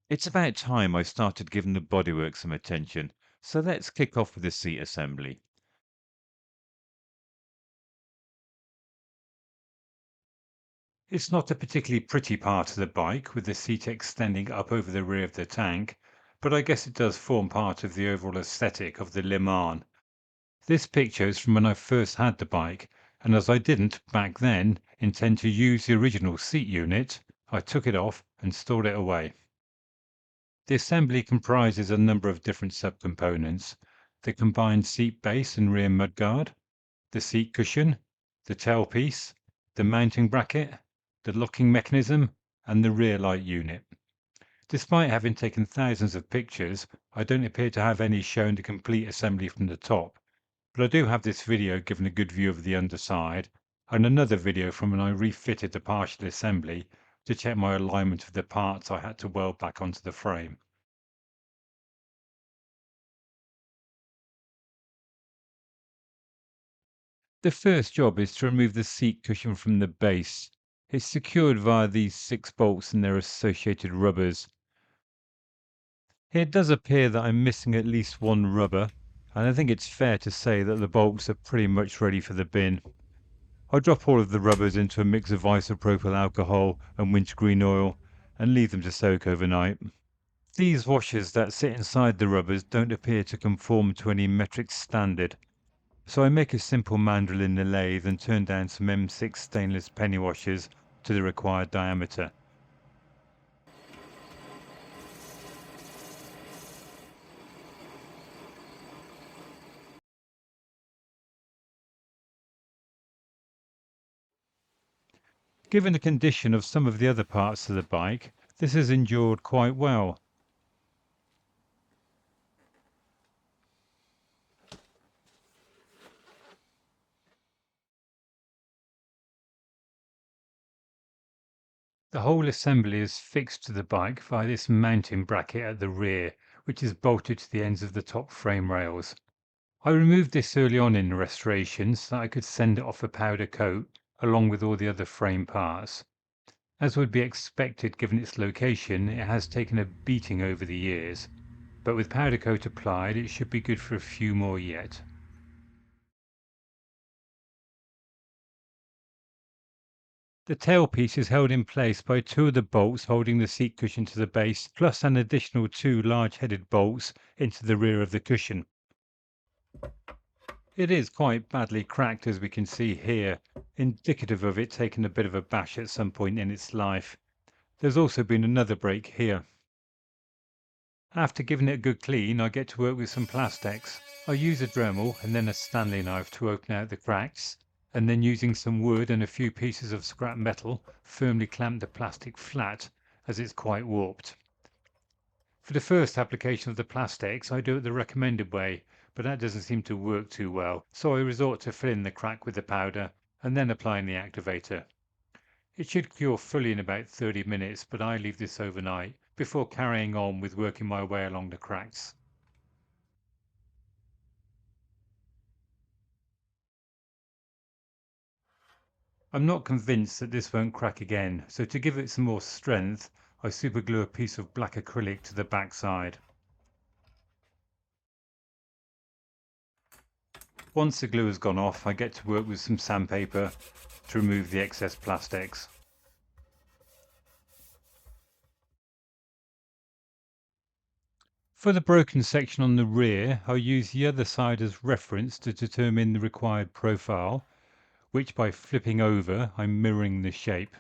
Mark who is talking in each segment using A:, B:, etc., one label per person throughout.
A: It's about time I started giving the bodywork some attention, so let's kick off with the seat assembly. It's not a particularly pretty part of the bike with the seat extending up over the rear of the tank, but I guess it does form part of the overall aesthetic of the Le Mans. This picture is from when I first had the bike, and as I didn't, back then, intend to use the original seat unit, I took it off and stored it away. The assembly comprises a number of different subcomponents: the combined seat base and rear mudguard, the seat cushion, the tailpiece, the mounting bracket, the locking mechanism, and the rear light unit. Despite having taken thousands of pictures, I don't appear to have any showing the complete assembly from the top, but I do have this video giving a good view of the underside, and another video from when I refitted the partial assembly to check my alignment of the parts I had to weld back onto the frame. The first job is to remove the seat cushion from the base. It's secured via these 6 bolts and their associated rubbers. It does appear that I'm missing at least one rubber, and I think it's fair to say that the bolts are pretty much ready for the bin. I drop all of the rubbers into a mix of isopropyl alcohol and wintergreen oil and leave them to soak overnight. These washers that sit inside the rubbers don't appear to conform to any metric standard, so I make a simple mandrel in the lathe and turn down some M6 stainless penny washers to the required diameter. Given the condition of some of the other parts of the bike, this has endured quite well. The whole assembly is fixed to the bike via this mounting bracket at the rear, which is bolted to the ends of the top frame rails. I removed this early on in the restoration so that I could send it off a powder coat along with all the other frame parts. As would be expected given its location, it has taken a beating over the years, but with powder coat applied it should be good for a few more yet. The tailpiece is held in place by 2 of the bolts holding the seat cushion to the base, plus an additional 2 large-headed bolts into the rear of the cushion. It is quite badly cracked as we can see here, indicative of it taking a bit of a bash at some point in its life. There's also been another break here. After giving it a good clean, I get to work with some plastics. I use a Dremel and then a Stanley knife to open out the cracks, and then using some wood and a few pieces of scrap metal, firmly clamp the plastic flat as it's quite warped. For the first application of the plastics, I do it the recommended way, but that doesn't seem to work too well, so I resort to filling the crack with the powder and then applying the activator. It should cure fully in about 30 minutes, but I leave this overnight before carrying on with working my way along the cracks. I'm not convinced that this won't crack again, so to give it some more strength, I superglue a piece of black acrylic to the back side. Once the glue has gone off, I get to work with some sandpaper to remove the excess plastics. For the broken section on the rear, I'll use the other side as reference to determine the required profile, which by flipping over, I'm mirroring the shape.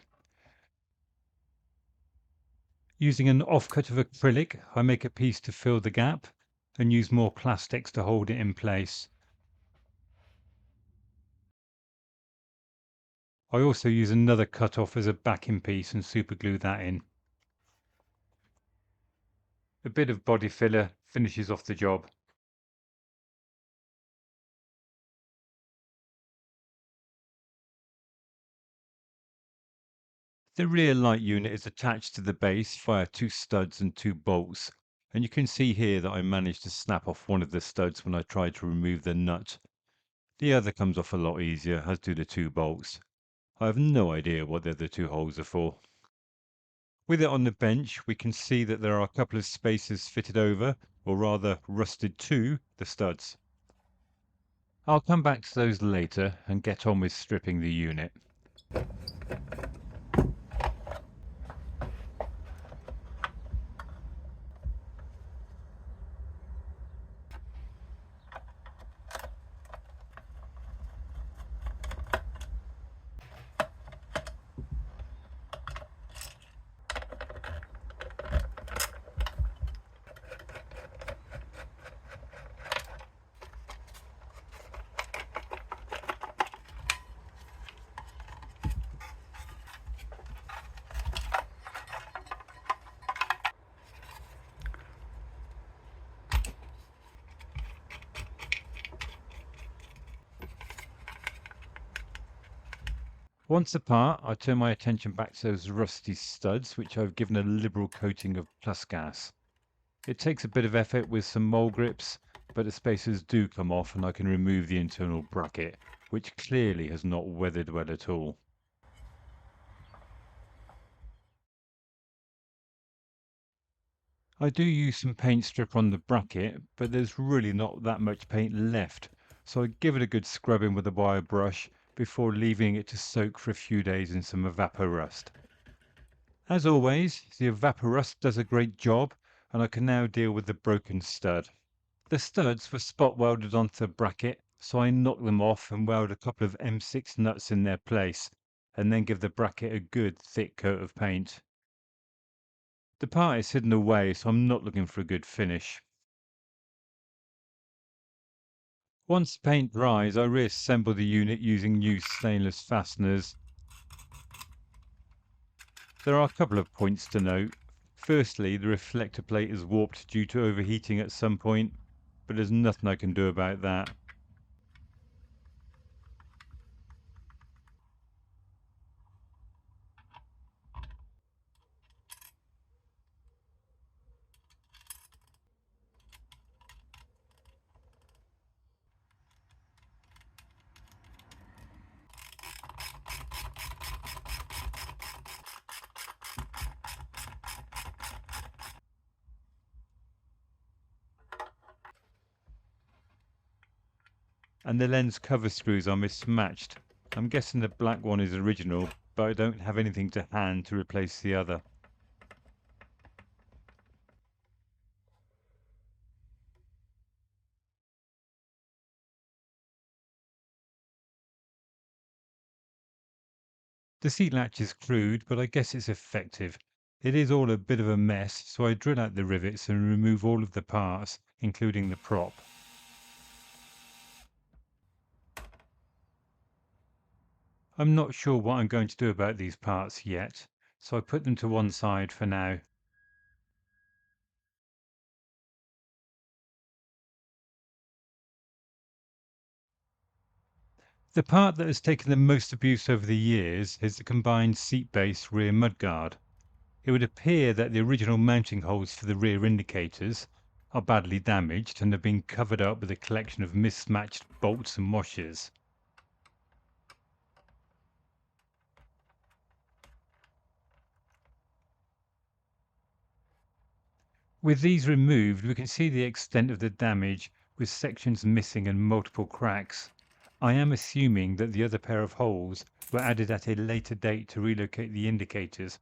A: Using an offcut of acrylic, I make a piece to fill the gap and use more plastics to hold it in place. I also use another cut-off as a backing piece and superglue that in. A bit of body filler finishes off the job. The rear light unit is attached to the base via 2 studs and 2 bolts, and you can see here that I managed to snap off one of the studs when I tried to remove the nut. The other comes off a lot easier, as do the 2 bolts. I have no idea what the other 2 holes are for. With it on the bench, we can see that there are a couple of spaces fitted over, or rather rusted to, the studs. I'll come back to those later and get on with stripping the unit. Once apart, I turn my attention back to those rusty studs, which I've given a liberal coating of plus gas. It takes a bit of effort with some mole grips, but the spacers do come off and I can remove the internal bracket, which clearly has not weathered well at all. I do use some paint strip on the bracket, but there's really not that much paint left, so I give it a good scrubbing with a wire brush before leaving it to soak for a few days in some evaporust. As always, the evaporust does a great job, and I can now deal with the broken stud. The studs were spot welded onto the bracket, so I knock them off and weld a couple of M6 nuts in their place, and then give the bracket a good thick coat of paint. The part is hidden away, so I'm not looking for a good finish. Once the paint dries, I reassemble the unit using new stainless fasteners. There are a couple of points to note. Firstly, the reflector plate is warped due to overheating at some point, but there's nothing I can do about that. And the lens cover screws are mismatched. I'm guessing the black one is original, but I don't have anything to hand to replace the other. The seat latch is crude, but I guess it's effective. It is all a bit of a mess, so I drill out the rivets and remove all of the parts, including the prop. I'm not sure what I'm going to do about these parts yet, so I put them to one side for now. The part that has taken the most abuse over the years is the combined seat base rear mudguard. It would appear that the original mounting holes for the rear indicators are badly damaged and have been covered up with a collection of mismatched bolts and washers. With these removed, we can see the extent of the damage, with sections missing and multiple cracks. I am assuming that the other pair of holes were added at a later date to relocate the indicators.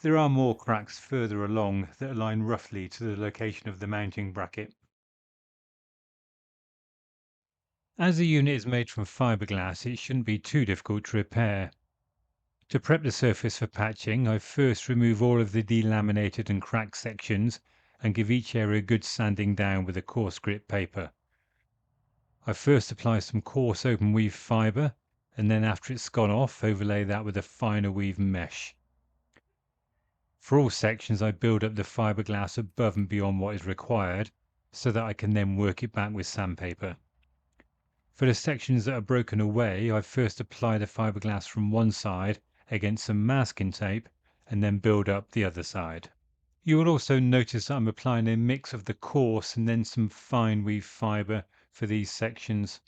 A: There are more cracks further along that align roughly to the location of the mounting bracket. As the unit is made from fiberglass, it shouldn't be too difficult to repair. To prep the surface for patching, I first remove all of the delaminated and cracked sections and give each area a good sanding down with a coarse grit paper. I first apply some coarse open weave fiber, and then after it's gone off, overlay that with a finer weave mesh. For all sections, I build up the fiberglass above and beyond what is required, so that I can then work it back with sandpaper. For the sections that are broken away, I first apply the fiberglass from one side against some masking tape, and then build up the other side. You will also notice that I'm applying a mix of the coarse and then some fine weave fiber for these sections.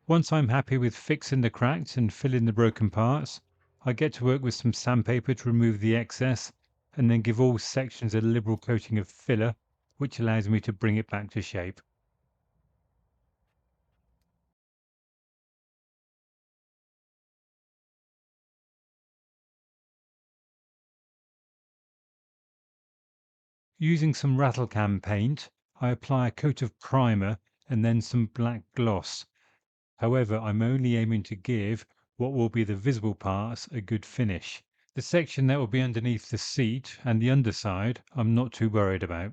A: Once I'm happy with fixing the cracks and filling the broken parts, I get to work with some sandpaper to remove the excess and then give all sections a liberal coating of filler, which allows me to bring it back to shape. Using some rattle can paint, I apply a coat of primer and then some black gloss. However, I'm only aiming to give what will be the visible parts a good finish. The section that will be underneath the seat and the underside, I'm not too worried about.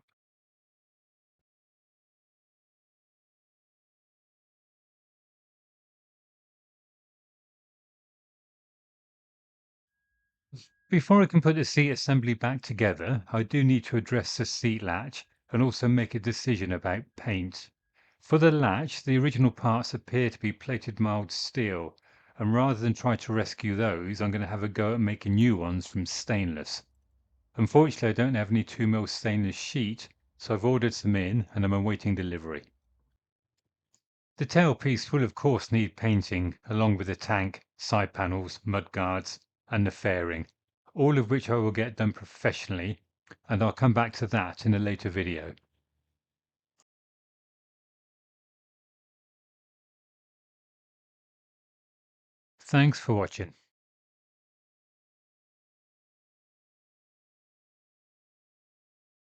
A: Before I can put the seat assembly back together, I do need to address the seat latch and also make a decision about paint. For the latch, the original parts appear to be plated mild steel, and rather than try to rescue those, I'm going to have a go at making new ones from stainless. Unfortunately, I don't have any 2mm stainless sheet, so I've ordered some in and I'm awaiting delivery. The tailpiece will of course need painting, along with the tank, side panels, mud guards, and the fairing, all of which I will get done professionally, and I'll come back to that in a later video. Thanks for watching.